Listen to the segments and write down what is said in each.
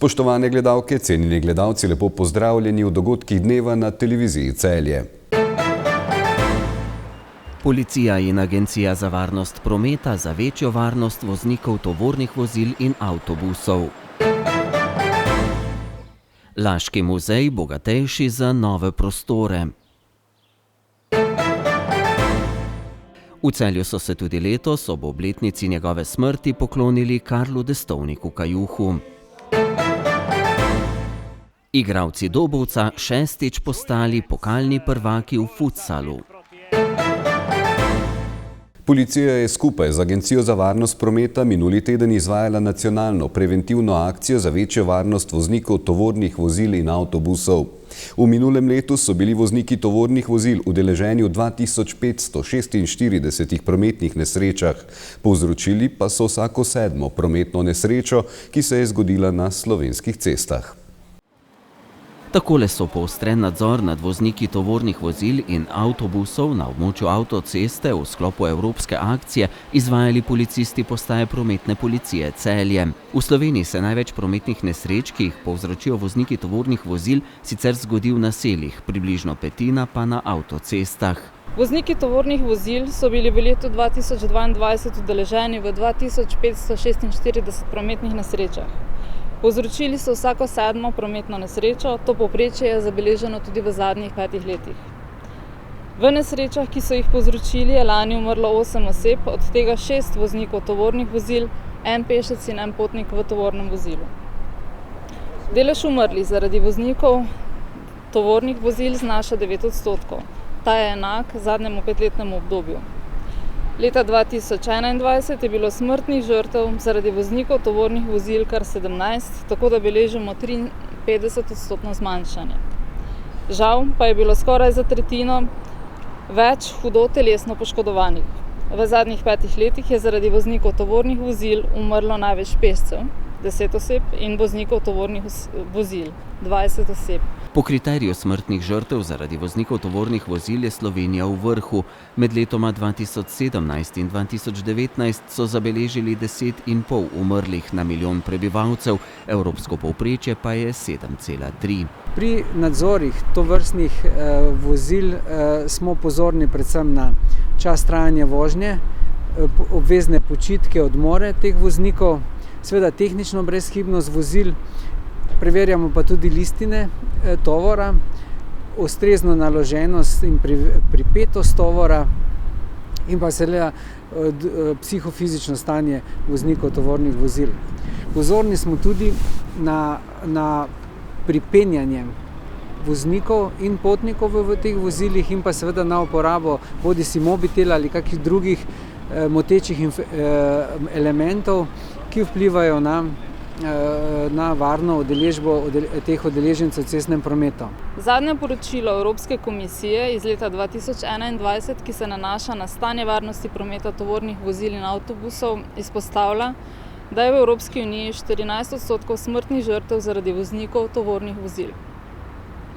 Spoštovane gledalke, cenjeni gledalci, lepo pozdravljeni v dogodkih dneva na televiziji Celje. Policija in Agencija za varnost prometa za večjo varnost voznikov tovornih vozil in avtobusov. Laški muzej bogatejši za nove prostore. V Celju so se tudi letos ob obletnici njegove smrti poklonili Karlu Destovniku Kajuhu. Igralci Dobovca šestič postali pokalni prvaki v futsalu. Policija je skupaj z Agencijo za varnost prometa minuli teden izvajala nacionalno preventivno akcijo za večjo varnost voznikov tovornih vozil in avtobusov. V minulem letu so bili vozniki tovornih vozil udeleženi v 2546 prometnih nesrečah, povzročili pa so vsako 7. prometno nesrečo, ki se je zgodila na slovenskih cestah. Takole so poostren nadzor nad vozniki tovornih vozil in avtobusov na območju avtoceste v sklopu evropske akcije izvajali policisti postaje prometne policije Celje. V Sloveniji se največ prometnih nesreč, ki jih povzročijo vozniki tovornih vozil, sicer zgodi v naseljih, približno petina pa na avtocestah. Vozniki tovornih vozil so bili v letu 2022 udeleženi v 2546 prometnih nesrečah. Povzročili so vsako 7. prometno nesrečo, to povprečje je zabeleženo tudi v zadnjih 5 letih. V nesrečah, ki so jih povzročili, je lani umrlo 8 oseb, od tega 6 voznikov tovornih vozil, 1 pešec in 1 potnik v tovornem vozilu. Delež umrlih zaradi voznikov tovornih vozil znaša 9%. Ta je enak zadnjemu 5-letnemu obdobju. Leta 2021 je bilo smrtnih žrtev zaradi voznikov tovornih vozil kar 17, tako da beležimo 53% zmanjšanje. Žal pa je bilo skoraj za tretjino več hudo telesno poškodovanih. V zadnjih 5 letih je zaradi voznikov tovornih vozil umrlo največ pešcev, 10 oseb, in voznikov tovornih vozil, 20 oseb. Po kriteriju smrtnih žrtev zaradi voznikov tovornih vozil je Slovenija v vrhu. Med letoma 2017 in 2019 so zabeležili 10,5 umrlih na milijon prebivalcev, evropsko povprečje pa je 7,3. Pri nadzorih tovrstnih vozil smo pozorni predvsem na čas trajanja vožnje, obvezne počitke, odmore teh voznikov, seveda tehnično brezhibnost vozil, preverjamo pa tudi listine tovora, ustrezno naloženost in pripetost tovora in pa seveda psihofizično stanje voznikov tovornih vozil. Pozorni smo tudi na pripenjanje voznikov in potnikov v teh vozilih in pa seveda na uporabo bodisi mobitela ali kakih drugih motečih elementov, ki vplivajo na varno udeležbo teh udeležencev v cestnem prometu. Zadnje poročilo Evropske komisije iz leta 2021, ki se nanaša na stanje varnosti prometa tovornih vozil in avtobusov, izpostavlja, da je v Evropski uniji 14% smrtnih žrtev zaradi voznikov tovornih vozil.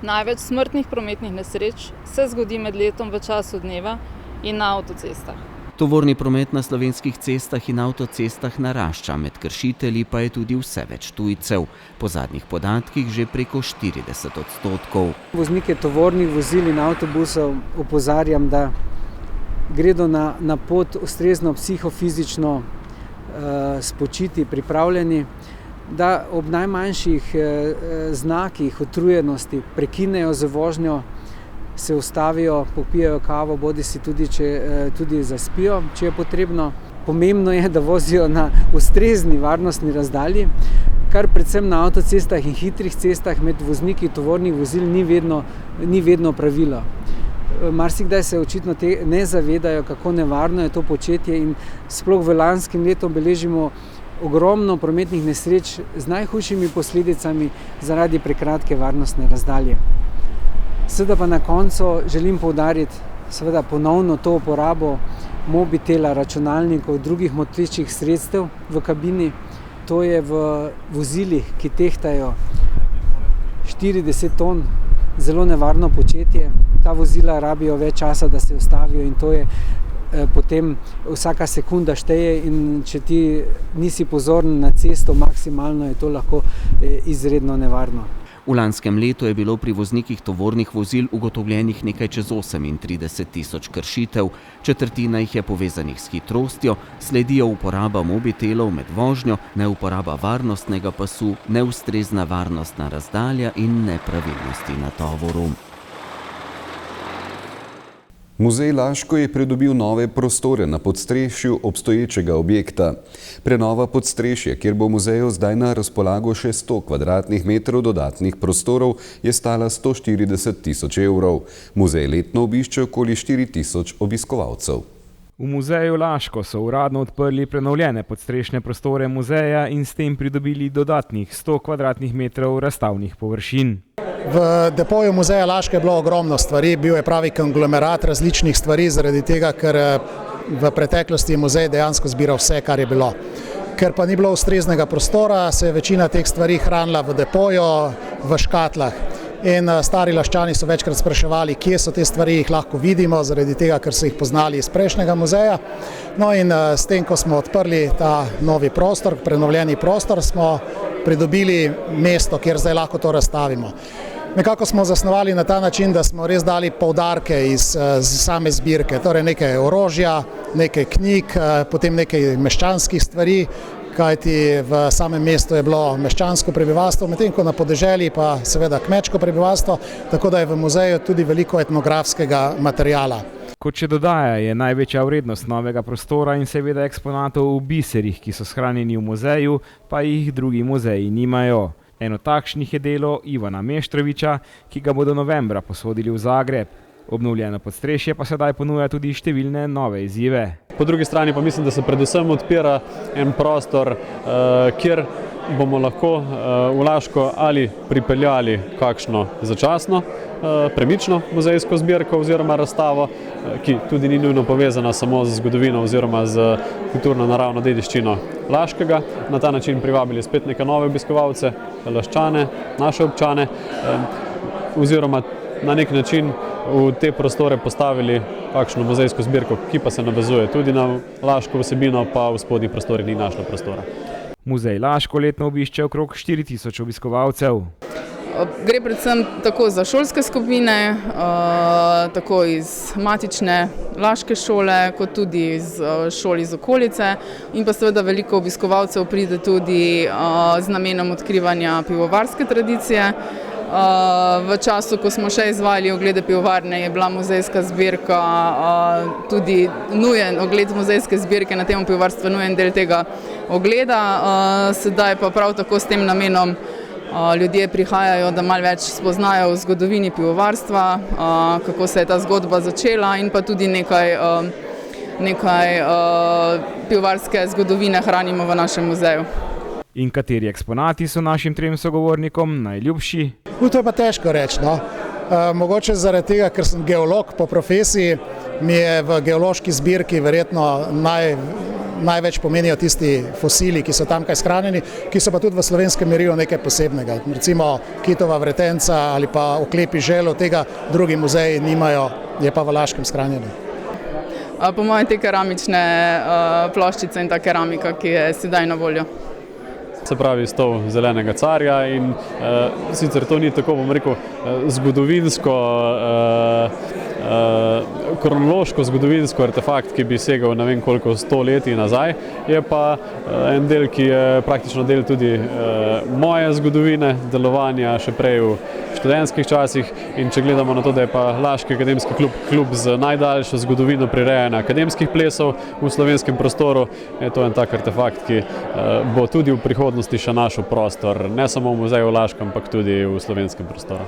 Največ smrtnih prometnih nesreč se zgodi med letom v času dneva in na avtocestah. Tovorni promet na slovenskih cestah in avtocestah narašča, med kršitelji pa je tudi vse več tujcev. Po zadnjih podatkih že preko 40%. Voznike tovornih vozil in avtobusov opozarjam, da gredo na pot ustrezno psihofizično spočiti, pripravljeni, da ob najmanjših znakih utrujenosti prekinejo z vožnjo, se ustavijo, popijejo kavo, bodisi tudi zaspijo, če je potrebno. Pomembno je, da vozijo na ustrezni varnostni razdalji, kar predvsem na avtocestah in hitrih cestah med vozniki tovornih vozil ni vedno pravilo. Marsikdaj se očitno ne zavedajo, kako nevarno je to početje in sploh v lanskem letu beležimo ogromno prometnih nesreč z najhujšimi posledicami zaradi prekratke varnostne razdalje. Seveda pa na koncu želim poudariti seveda ponovno to uporabo mobitela, računalnikov, drugih motečih sredstev v kabini. To je v vozilih, ki tehtajo 40 ton, zelo nevarno početje. Ta vozila rabijo več časa, da se ustavijo, in to je potem vsaka sekunda šteje in če ti nisi pozoren na cesto maksimalno, je to lahko izredno nevarno. V lanskem letu je bilo pri voznikih tovornih vozil ugotovljenih nekaj čez 38 tisoč kršitev, četrtina jih je povezanih s hitrostjo, sledijo uporaba mobitelov med vožnjo, neuporaba varnostnega pasu, neustrezna varnostna razdalja in nepravilnosti na tovoru. Muzej Laško je pridobil nove prostore na podstrešju obstoječega objekta. Prenova podstrešja, kjer bo muzeju zdaj na razpolago še 100 kvadratnih metrov dodatnih prostorov, je stala 140 tisoč evrov. Muzej letno obišče okoli 4 tisoč obiskovalcev. V muzeju Laško so uradno odprli prenovljene podstrešne prostore muzeja in s tem pridobili dodatnih 100 kvadratnih metrov razstavnih površin. V depoju muzeja Laško je bilo ogromno stvari, bil je pravi konglomerat različnih stvari, zaradi tega, ker v preteklosti je muzej dejansko zbiral vse, kar je bilo. Ker pa ni bilo ustreznega prostora, se je večina teh stvari hranila v depoju, v škatlah. In stari Laščani so večkrat spraševali, kje so te stvari, jih lahko vidimo, zaradi tega, ker so jih poznali iz prejšnjega muzeja. No in s tem, ko smo odprli ta novi prostor, prenovljeni prostor, smo pridobili mesto, kjer zdaj lahko to razstavimo. Nekako smo zasnovali na ta način, da smo res dali poudarke iz same zbirke, torej nekaj orožja, nekaj knjig, potem nekaj meščanskih stvari, kajti v samem mestu je bilo meščansko prebivalstvo, medtem ko na podeželji pa seveda kmečko prebivalstvo, tako da je v muzeju tudi veliko etnografskega materiala. Kot še dodaja, je največja vrednost novega prostora in seveda eksponatov v biserih, ki so shranjeni v muzeju, pa jih drugi muzeji nimajo. Eno takšnih je delo Ivana Meštroviča, ki ga bodo novembra posodili v Zagreb. Obnovljeno podstrešje pa sedaj ponuja tudi številne nove izzive. Po drugi strani pa mislim, da se predvsem odpira en prostor, kjer bomo lahko v Laško ali pripeljali kakšno začasno premično muzejsko zbirko oziroma razstavo, ki tudi ni nujno povezana samo z zgodovino oziroma z kulturno-naravno dediščino Laškega. Na ta način privabili spet neke nove obiskovalce, Laščane, naše občane, oziroma na nek način v te prostore postavili kakšno muzejsko zbirko, ki pa se navezuje tudi na laško vsebino, pa v spodnjih prostorih ni našlo prostora. Muzej Laško letno obišče okrog 4000 obiskovalcev. Gre predvsem tako za šolske skupine, tako iz matične laške šole, kot tudi iz šol iz okolice, in pa seveda veliko obiskovalcev pride tudi z namenom odkrivanja pivovarske tradicije. V času, ko smo še izvajali oglede pivovarne, je bila muzejska zbirka tudi nujen, ogled muzejske zbirke na temo pivovarstva nujen del tega ogleda. Sedaj pa prav tako s tem namenom ljudje prihajajo, da malo več spoznajo o zgodovini pivovarstva, kako se je ta zgodba začela in pa tudi nekaj pivovarske zgodovine hranimo v našem muzeju. In kateri eksponati so našim trem sogovornikom najljubši? To je pa težko reči, no. Mogoče zaradi tega, ker sem geolog po profesiji, mi je v geološki zbirki verjetno največ pomenijo tisti fosili, ki so tamkaj shranjeni, ki so pa tudi v slovenskem merilu nekaj posebnega. Recimo kitova vretenca ali pa oklepi želv, tega drugi muzeji nimajo, je pa v Laškem shranjeno. Po mojem te keramične ploščice in ta keramika, ki je sedaj na voljo. Se pravi stol zelenega carja in sicer to ni tako, bom rekel, zgodovinsko, kronološko zgodovinsko artefakt, ki bi segal ne vem koliko 100 leti nazaj, je pa en del, ki je praktično del tudi moje zgodovine, delovanja še prej v študentskih časih, in če gledamo na to, da je pa Laški akademski klub z najdaljšo zgodovino prirejanja akademskih plesov v slovenskem prostoru, je to en tak artefakt, ki bo tudi v prihodnosti še našel prostor, ne samo v muzeju Laškem, ampak tudi v slovenskem prostoru.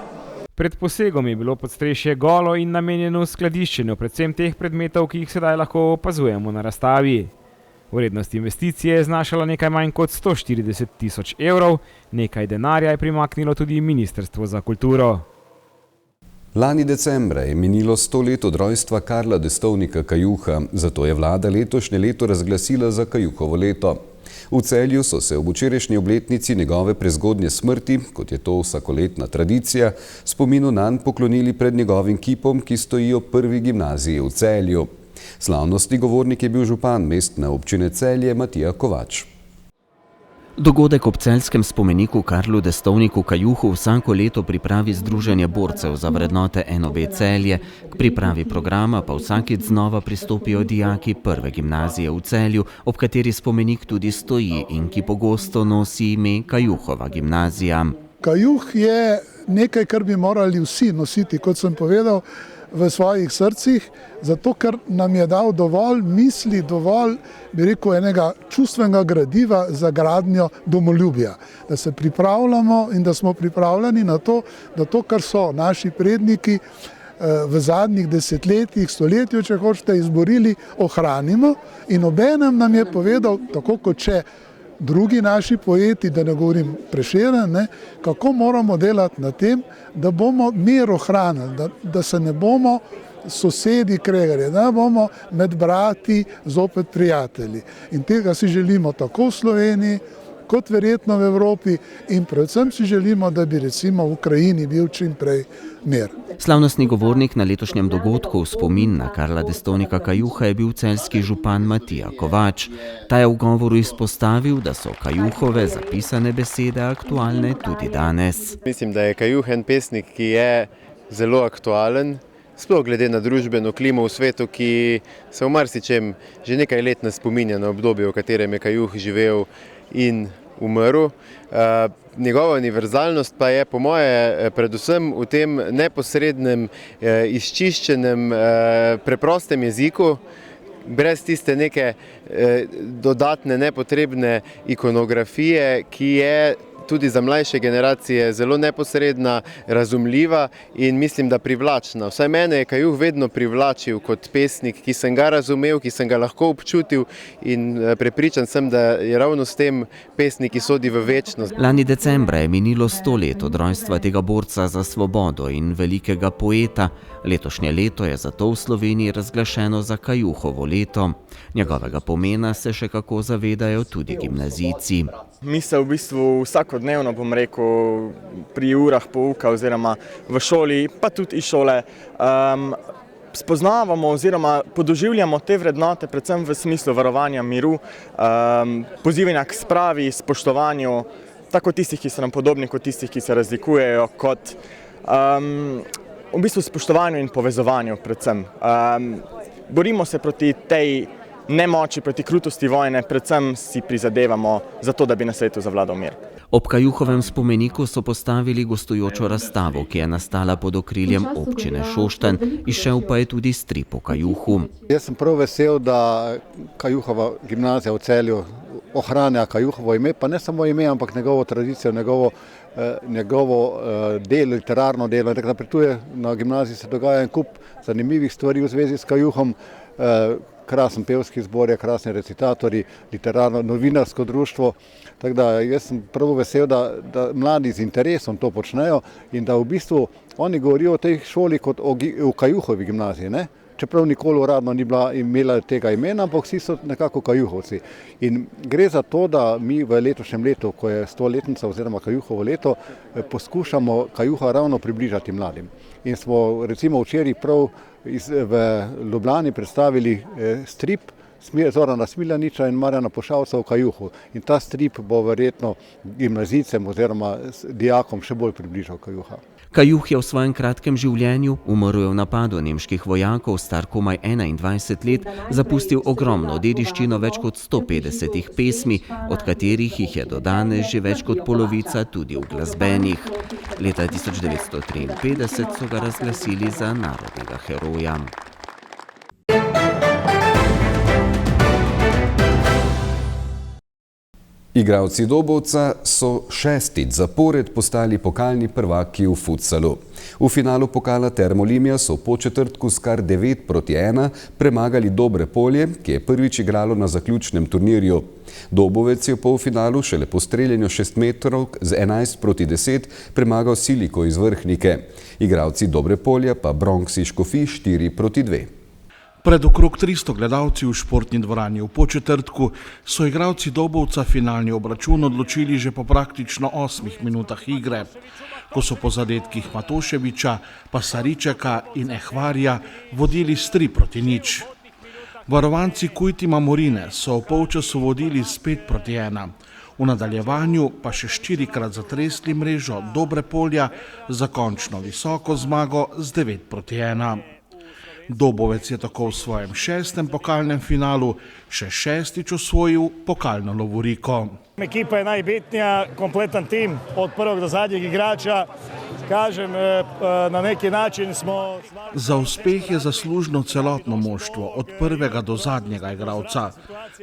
Pred posegom je bilo podstrešje golo in namenjeno skladiščenju predvsem teh predmetov, ki jih sedaj lahko opazujemo na razstavi. Vrednost investicije je znašala nekaj manj kot 140 tisoč evrov, nekaj denarja je primaknilo tudi Ministrstvo za kulturo. Lani decembra je minilo 100 let od rojstva Karla Destovnika Kajuha, zato je vlada letošnje leto razglasila za Kajuhovo leto. V Celju so se ob včerajšnji obletnici njegove prezgodnje smrti, kot je to vsakoletna tradicija, spominu nanj poklonili pred njegovim kipom, ki stoji ob prvi gimnaziji v Celju. Slavnostni govornik je bil župan mestne občine Celje Matija Kovač. Dogodek ob celjskem spomeniku Karlu Destovniku Kajuhu vsako leto pripravi Združenje borcev za vrednote NOB Celje, k pripravi programa pa vsakič znova pristopijo dijaki prve gimnazije v Celju, ob kateri spomenik tudi stoji in ki pogosto nosi ime Kajuhova gimnazija. Kajuh je nekaj, kar bi morali vsi nositi, kot sem povedal, v svojih srcih, zato ker nam je dal dovolj misli, dovolj, bi rekel, enega čustvenega gradiva za gradnjo domoljubja. Da se pripravljamo in da smo pripravljeni na to, da to, kar so naši predniki v zadnjih desetletjih, stoletju, če hočete, izborili, ohranimo. In obenem nam je povedal, tako kot če drugi naši poeti, da ne govorim Prešeren, kako moramo delati na tem, da bomo mir ohranili, da se ne bomo sosedi kregali, da bomo med brati zopet prijatelji. In tega si želimo tako v Sloveniji, kot verjetno v Evropi in predvsem si želimo, da bi recimo v Ukrajini bil čim prej mir. Slavnostni govornik na letošnjem dogodku v spomin na Karla Destovnika Kajuha je bil celjski župan Matija Kovač. Ta je v govoru izpostavil, da so Kajuhove zapisane besede aktualne tudi danes. Mislim, da je Kajuh en pesnik, ki je zelo aktualen, sploh glede na družbeno klimo v svetu, ki se v marsičem že nekaj let nas spominja na obdobje, v katerem je Kajuh živel in umrl. Njegova univerzalnost pa je po moje predvsem v tem neposrednem, izčiščenem, preprostem jeziku, brez tiste neke dodatne nepotrebne ikonografije, ki je tudi za mlajše generacije zelo neposredna, razumljiva in mislim, da privlačna. Vsaj mene je Kajuh vedno privlačil kot pesnik, ki sem ga razumel, ki sem ga lahko občutil in prepričan sem, da je ravno s tem pesniki sodi v večnost. Lani decembra je minilo 100 let od rojstva tega borca za svobodo in velikega poeta. Letošnje leto je zato v Sloveniji razglašeno za Kajuhovo leto. Njegovega pomena se še kako zavedajo tudi gimnazijci. Mi se v bistvu vsakodnevno, bom rekel, pri urah pouka oziroma v šoli, pa tudi iz šole, spoznavamo oziroma podoživljamo te vrednote predvsem v smislu varovanja miru, pozivanja k spravi, spoštovanju, tako tistih, ki so nam podobni, kot tistih, ki se razlikujejo, kot v bistvu spoštovanju in povezovanju predvsem. Borimo se proti tej nemoči, proti krutosti vojne, predvsem si prizadevamo za to, da bi na svetu zavladal mir. Ob Kajuhovem spomeniku so postavili gostujočo razstavo, ki je nastala pod okriljem občine Šoštanj, izšel pa je tudi strip o Kajuhu. Jaz sem prav vesel, da Kajuhova gimnazija v Celju ohranja Kajuhovo ime, pa ne samo ime, ampak njegovo tradicijo, njegovo delo, literarno delo. Naprej na gimnaziji se dogaja en kup zanimivih stvari v zvezi s Kajuhom, krasen pevski zbor, krasni recitatorji, literarno, novinarsko društvo. Tako da jaz sem prav vesel, da mladi z interesom to počnejo in da v bistvu oni govorijo o tej šoli kot o Kajuhovi gimnaziji, ne? Čeprav nikoli uradno ni imela tega imena, ampak vsi so nekako Kajuhovci. In gre za to, da mi v letošnjem letu, ko je 100-letnica oziroma Kajuhovo leto, poskušamo Kajuha ravno približati mladim. In smo recimo včeraj prav v Ljubljani predstavili strip Zorana Smiljaniča in Marjana Pošavca o Kajuhu. In ta strip bo verjetno gimnazijcem oziroma dijakom še bolj približal Kajuha. Kajuh je v svojem kratkem življenju, umrl je v napadu nemških vojakov, star komaj 21 let, zapustil ogromno dediščino več kot 150 pesmi, od katerih jih je do danes že več kot polovica tudi uglasbenih. Leta 1953 so ga razglasili za narodnega heroja. Igralci Dobovca so šestič zapored postali pokalni prvaki v futsalu. V finalu pokala Termo Olimia so po četrtku s kar 9-1 premagali Dobre Polje, ki je prvič igralo na zaključnem turnirju. Dobovec je v polfinalu šele po streljanju 6 metrov z 11-10 premagal Siliko iz Vrhnike. Igralci Dobre Polja pa Bronx iz Škofij 4-2. Pred okrog 300 gledalci v športni dvorani v Podčetrtku so igralci Dobovca finalni obračun odločili že po praktično 8 minutah igre, ko so po zadetkih Matoševića, Pasaričeka in Ehvarja vodili s 3-0. Varovanci Kujtima Morine so v polčasu vodili s 5-1. V nadaljevanju pa še 4-krat zatresli mrežo Dobrepolja za končno visoko zmago z 9-1. Dobovec je tako v svojem 6. pokalnem finalu še 6. osvojil pokalno lovoriko. Ekipa je najbitnija, kompletan tim od prvog do zadnjeg igrača. Kažem, na neki način smo... Za uspeh je zaslužno celotno moštvo, od prvega do zadnjega igralca.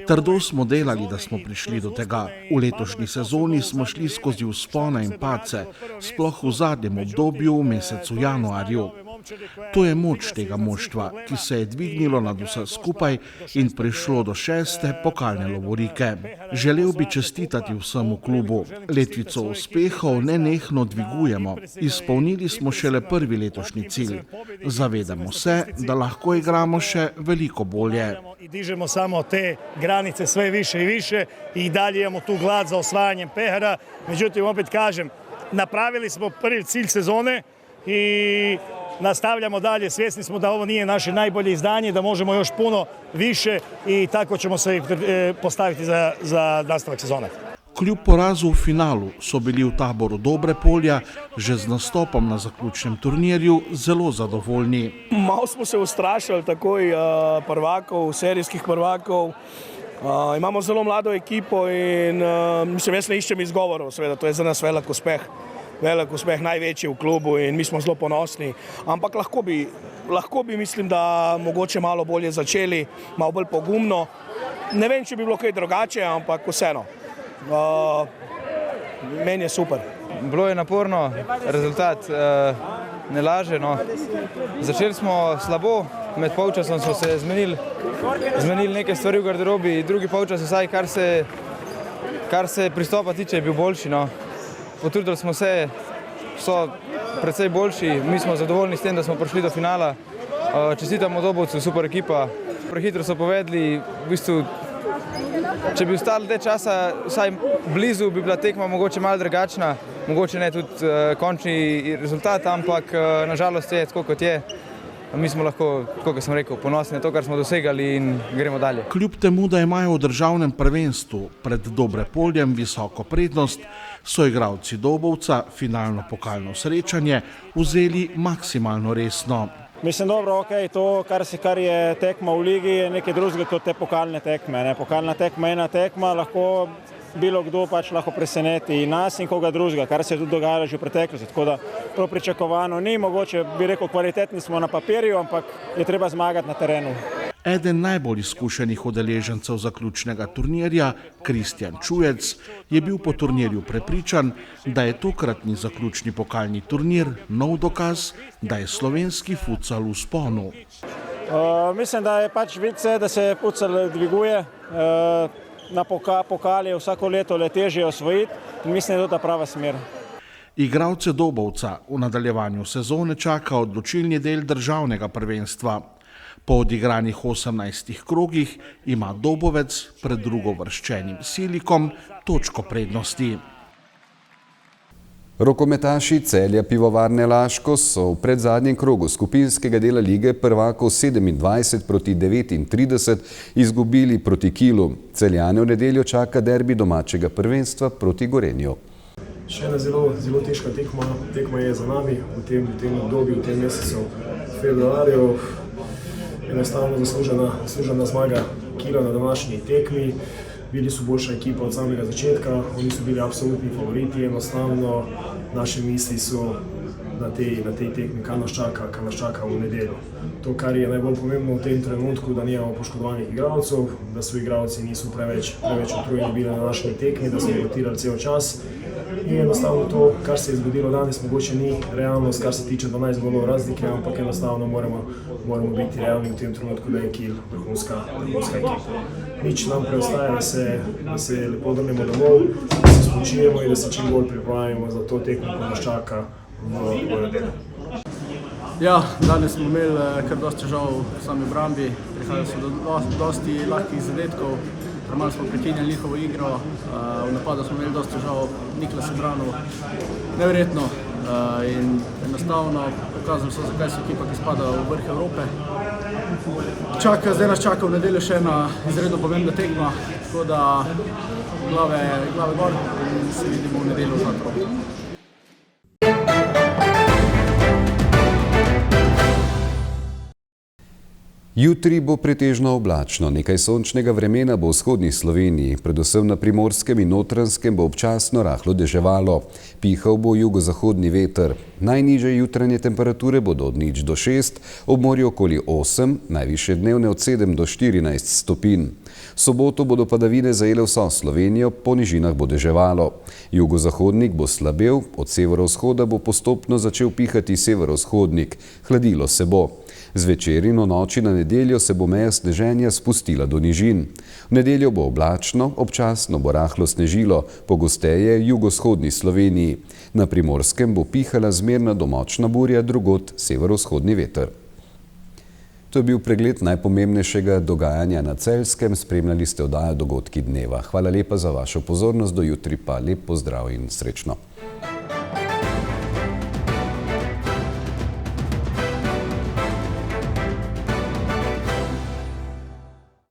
Trdo smo delali, da smo prišli do tega. V letošnji sezoni smo šli skozi vzpone in padce, sploh v zadnjem obdobju v mesecu januarju. To je moč tega moštva, ki se je dvignilo nad vse skupaj in prišlo do 6. pokalne lovorike. Želel bi čestitati vsemu klubu. Letvico uspehov nenehno dvigujemo. Izpolnili smo šele prvi letošnji cilj. Zavedamo se, da lahko igramo še veliko bolje. Dižemo samo te granice sve više i više i dalje imamo tu glad za osvajanjem pehara. Međutim, opet kažem, napravili smo prvi cilj sezone i nastavljamo dalje. Svjesni smo da ovo nije naše najbolje izdanje, da možemo još puno više i tako ćemo se postaviti za nastavak sezone. Kljub porazu v finalu so bili v taboru Dobrepolja že z nastopom na zaključnem turnirju zelo zadovoljni. Malo smo se ustrašili takoj prvakov, serijskih prvakov. Imamo zelo mlado ekipo in mislim, jaz ne iščem izgovorov, seveda, to je za nas velik uspeh. Velik uspeh, največji v klubu in mi smo zelo ponosni, ampak lahko bi mislim, da mogoče malo bolje začeli, malo bolj pogumno. Ne vem, če bi bilo kaj drugače, ampak vseeno. Meni je super. Bilo je naporno, rezultat ne laže. No. Začeli smo slabo, med polčasom smo se zmenili neke stvari v garderobi, drugi polčas, vsaj kar se pristopa tiče, je bil boljši. No. Potrudili smo se, so precej boljši, mi smo zadovoljni s tem, da smo prišli do finala. Čestitamo Dobovcu, super ekipa. Prehitro so povedali, v bistvu, če bi ostali te časa vsaj blizu, bi bila tekma mogoče malo drugačna, mogoče ne tudi končni rezultat, ampak nažalost je tako, kot je. Mi smo lahko, kot sem rekel, ponosni na to, kar smo dosegali in gremo dalje. Kljub temu, da imajo v državnem prvenstvu pred Dobrepoljem visoko prednost, so igralci Dobovca finalno pokalno srečanje vzeli maksimalno resno. Mislim, dobro, ok, to, kar je tekma v ligi, je nekaj drugega kot te pokalne tekme. Ne? Pokalna tekma je ena tekma, lahko bilo kdo pač lahko preseneti i nas in koga drugega, kar se je tudi dogajalo že v preteklosti. Tako da prav pričakovano ni, mogoče bi rekel, kvalitetni smo na papirju, ampak je treba zmagati na terenu. Eden najbolj izkušenih udeležencev zaključnega turnirja, Kristjan Čujec, je bil po turnirju prepričan, da je tokratni zaključni pokalni turnir nov dokaz, da je slovenski futsal v vzponu. Mislim, da je pač videti, da se futsal dviguje. Na pokal je vsako leto težje osvojiti in mislim, da je to ta prava smer. Igralce Dobovca v nadaljevanju sezone čaka odločilni del državnega prvenstva. Po odigranih 18 krogih ima Dobovec pred drugovrščenim Silikom točko prednosti. Rokometaši Celja Pivovarne Laško so v predzadnjem krogu skupinskega dela lige prvakov 27-39 izgubili proti Kilu. Celjane v nedeljo čaka derbi domačega prvenstva proti Gorenju. Še ena zelo težka tekma je za nami v tem obdobju, v tem mesecu februarju. Enostavno zaslužena zmaga Kila na današnji tekmi. Bili so boljša ekipa od samega začetka, oni so bili absolutni favoriti, enostavno naše misli so na tej tekmi, kar nas čaka v nedeljo. To, kar je najbolj pomembno v tem trenutku, da nimamo poškodovanih igralcev, da so igralci niso preveč utrujeni bili na naši tekmi, da smo rotirali cel čas. In enostavno to, kar se je zgodilo danes, mogoče ni realnost, kar se tiče 12 golov razlike, ampak enostavno moramo biti realni v tem trenutku, da je Kil vrhunska ekipa. Nič nam preostaja, da se lepo vrnemo domov, da se spočijemo in da se čim bolj pripravimo za to tekmo, ko nas čaka v nedeljo. Ja, danes smo imeli kar dosti težav v sami obrambi, prihajali so do dosti lahkih zadetkov. Malo smo prekinjali njihovo igro, v napadu smo imeli dosti težav, Niklas je branil neverjetno in enostavno pokazali so, zakaj so ekipa, ki spada v vrh Evrope. Zdaj nas čaka v nedeljo še ena izredno pomembna tekma, tako da glave gor in se vidimo v nedeljo v Zlatorogu. Jutri bo pretežno oblačno, nekaj sončnega vremena bo v vzhodni Sloveniji, predvsem na Primorskem in Notranjskem bo občasno rahlo deževalo. Pihal bo jugozahodni veter. Najnižje jutranje temperature bodo od 0 do 6, ob morju okoli 8, najvišje dnevne od 7 do 14 stopinj. V soboto bodo padavine zajele vso Slovenijo, po nižinah bo deževalo. Jugozahodnik bo slabel, od severovzhoda bo postopno začel pihati severovzhodnik, hladilo se bo. Zvečer in v noči na nedeljo se bo meja sneženja spustila do nižin. V nedeljo bo oblačno, občasno bo rahlo snežilo, pogosteje jugovzhodni Sloveniji. Na Primorskem bo pihala zmerna do močna burja, drugod severovzhodni veter. To je bil pregled najpomembnejšega dogajanja na Celjskem. Spremljali ste oddajo Dogodki dneva. Hvala lepa za vašo pozornost, do jutri pa lep pozdrav in srečno.